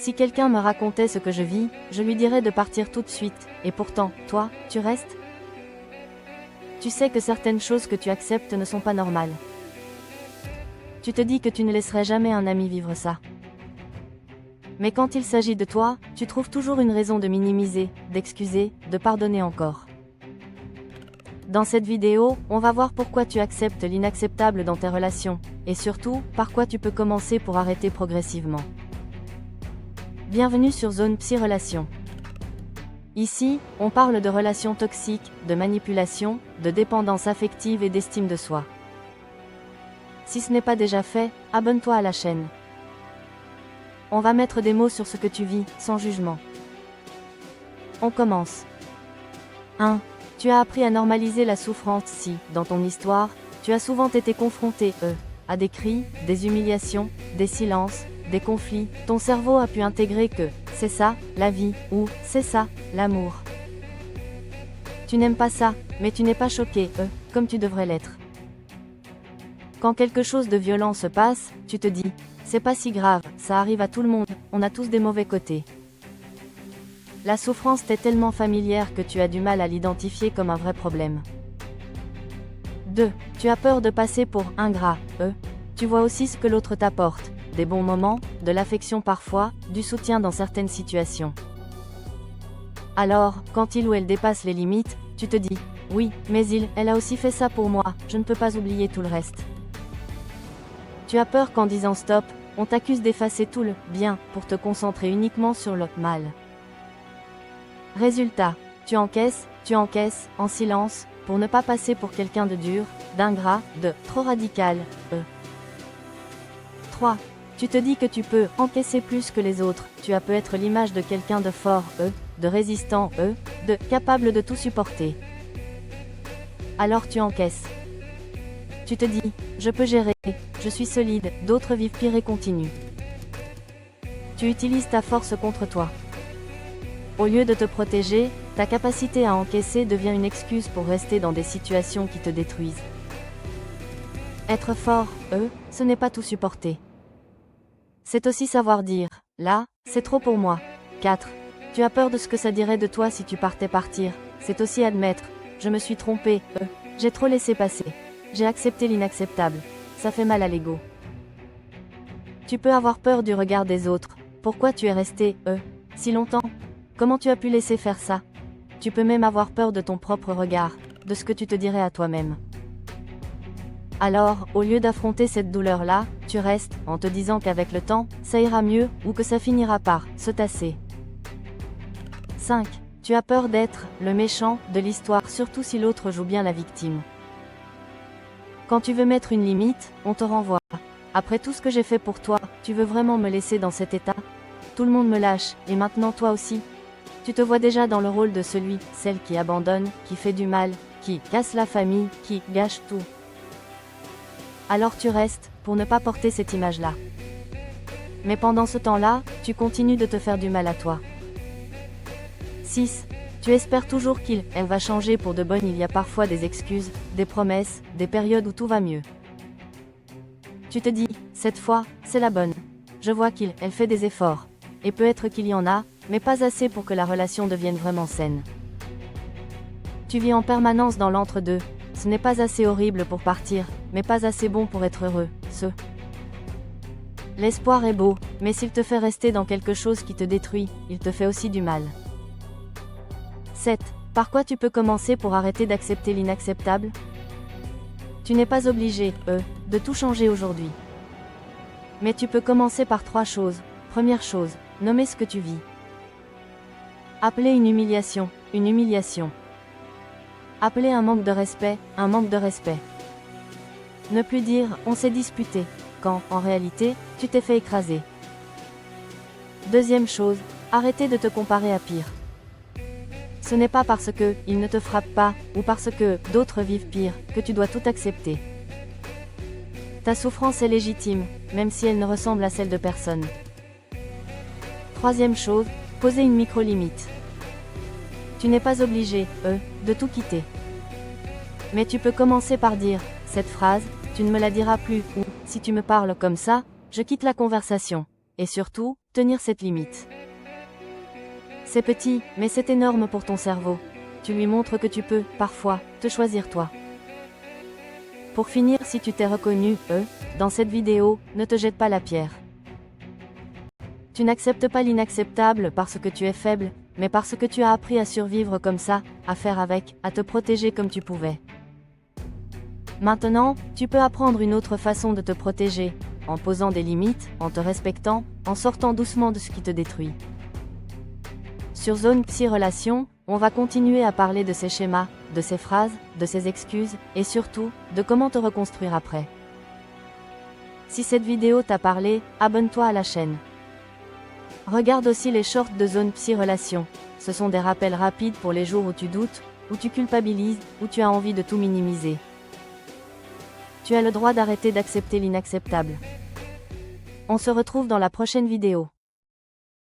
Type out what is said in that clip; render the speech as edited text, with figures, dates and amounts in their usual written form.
Si quelqu'un me racontait ce que je vis, je lui dirais de partir tout de suite, et pourtant, toi, tu restes? Tu sais que certaines choses que tu acceptes ne sont pas normales. Tu te dis que tu ne laisserais jamais un ami vivre ça. Mais quand il s'agit de toi, tu trouves toujours une raison de minimiser, d'excuser, de pardonner encore. Dans cette vidéo, on va voir pourquoi tu acceptes l'inacceptable dans tes relations, et surtout, par quoi tu peux commencer pour arrêter progressivement. Bienvenue sur Zone Psy Relations. Ici, on parle de relations toxiques, de manipulation, de dépendance affective et d'estime de soi. Si ce n'est pas déjà fait, abonne-toi à la chaîne. On va mettre des mots sur ce que tu vis, sans jugement. On commence. 1. Tu as appris à normaliser la souffrance si, dans ton histoire, tu as souvent été confronté, à des cris, des humiliations, des silences, des conflits. Ton cerveau a pu intégrer que c'est ça, la vie, ou c'est ça, l'amour. Tu n'aimes pas ça, mais tu n'es pas choqué, comme tu devrais l'être. Quand quelque chose de violent se passe, tu te dis, c'est pas si grave, ça arrive à tout le monde, on a tous des mauvais côtés. La souffrance t'est tellement familière que tu as du mal à l'identifier comme un vrai problème. 2. Tu as peur de passer pour ingrat, Tu vois aussi ce que l'autre t'apporte, des bons moments, de l'affection parfois, du soutien dans certaines situations. Alors, quand il ou elle dépasse les limites, tu te dis, oui, mais elle a aussi fait ça pour moi, je ne peux pas oublier tout le reste. Tu as peur qu'en disant stop, on t'accuse d'effacer tout le bien pour te concentrer uniquement sur le mal. Résultat, tu encaisses, en silence, pour ne pas passer pour quelqu'un de dur, d'ingrat, de trop radical, 3. Tu te dis que tu peux encaisser plus que les autres, tu peux être l'image de quelqu'un de fort, de résistant, de capable de tout supporter. Alors tu encaisses. Tu te dis, je peux gérer, je suis solide, d'autres vivent pire et continuent. Tu utilises ta force contre toi. Au lieu de te protéger, ta capacité à encaisser devient une excuse pour rester dans des situations qui te détruisent. Être fort, ce n'est pas tout supporter. C'est aussi savoir dire, là, c'est trop pour moi. 4. Tu as peur de ce que ça dirait de toi si tu partais partir. C'est aussi admettre, je me suis trompé, j'ai trop laissé passer. J'ai accepté l'inacceptable. Ça fait mal à l'ego. Tu peux avoir peur du regard des autres. Pourquoi tu es resté, si longtemps? Comment tu as pu laisser faire ça? Tu peux même avoir peur de ton propre regard, de ce que tu te dirais à toi-même. Alors, au lieu d'affronter cette douleur-là, tu restes, en te disant qu'avec le temps, ça ira mieux, ou que ça finira par se tasser. 5. Tu as peur d'être le méchant de l'histoire, surtout si l'autre joue bien la victime. Quand tu veux mettre une limite, on te renvoie. Après tout ce que j'ai fait pour toi, tu veux vraiment me laisser dans cet état? Tout le monde me lâche, et maintenant toi aussi? Tu te vois déjà dans le rôle de celui, celle qui abandonne, qui fait du mal, qui casse la famille, qui gâche tout. Alors tu restes, pour ne pas porter cette image-là. Mais pendant ce temps-là, tu continues de te faire du mal à toi. 6. Tu espères toujours elle va changer pour de bonnes. Il y a parfois des excuses, des promesses, des périodes où tout va mieux. Tu te dis, cette fois, c'est la bonne. Je vois elle fait des efforts. Et peut-être qu'il y en a, mais pas assez pour que la relation devienne vraiment saine. Tu vis en permanence dans l'entre-deux. Ce n'est pas assez horrible pour partir, mais pas assez bon pour être heureux, L'espoir est beau, mais s'il te fait rester dans quelque chose qui te détruit, il te fait aussi du mal. 7. Par quoi tu peux commencer pour arrêter d'accepter l'inacceptable? Tu n'es pas obligé, de tout changer aujourd'hui. Mais tu peux commencer par 3 choses. Première chose, nommer ce que tu vis. Appeler une humiliation, une humiliation. Appeler un manque de respect, un manque de respect. Ne plus dire « on s'est disputé », quand, en réalité, tu t'es fait écraser. Deuxième chose, arrêter de te comparer à pire. Ce n'est pas parce que il ne te frappe pas, ou parce que d'autres vivent pire, que tu dois tout accepter. Ta souffrance est légitime, même si elle ne ressemble à celle de personne. Troisième chose, poser une micro-limite. Tu n'es pas obligé, de tout quitter. Mais tu peux commencer par dire, cette phrase, tu ne me la diras plus, ou, si tu me parles comme ça, je quitte la conversation. Et surtout, d'obtenir cette limite. C'est petit, mais c'est énorme pour ton cerveau. Tu lui montres que tu peux, parfois, te choisir toi. Pour finir, si tu t'es reconnu, dans cette vidéo, ne te jette pas la pierre. Tu n'acceptes pas l'inacceptable parce que tu es faible, mais parce que tu as appris à survivre comme ça, à faire avec, à te protéger comme tu pouvais. Maintenant, tu peux apprendre une autre façon de te protéger, en posant des limites, en te respectant, en sortant doucement de ce qui te détruit. Sur Zone Psy Relation, on va continuer à parler de ces schémas, de ces phrases, de ces excuses, et surtout, de comment te reconstruire après. Si cette vidéo t'a parlé, abonne-toi à la chaîne. Regarde aussi les shorts de Zone Psy Relation. Ce sont des rappels rapides pour les jours où tu doutes, où tu culpabilises, où tu as envie de tout minimiser. Tu as le droit d'arrêter d'accepter l'inacceptable. On se retrouve dans la prochaine vidéo.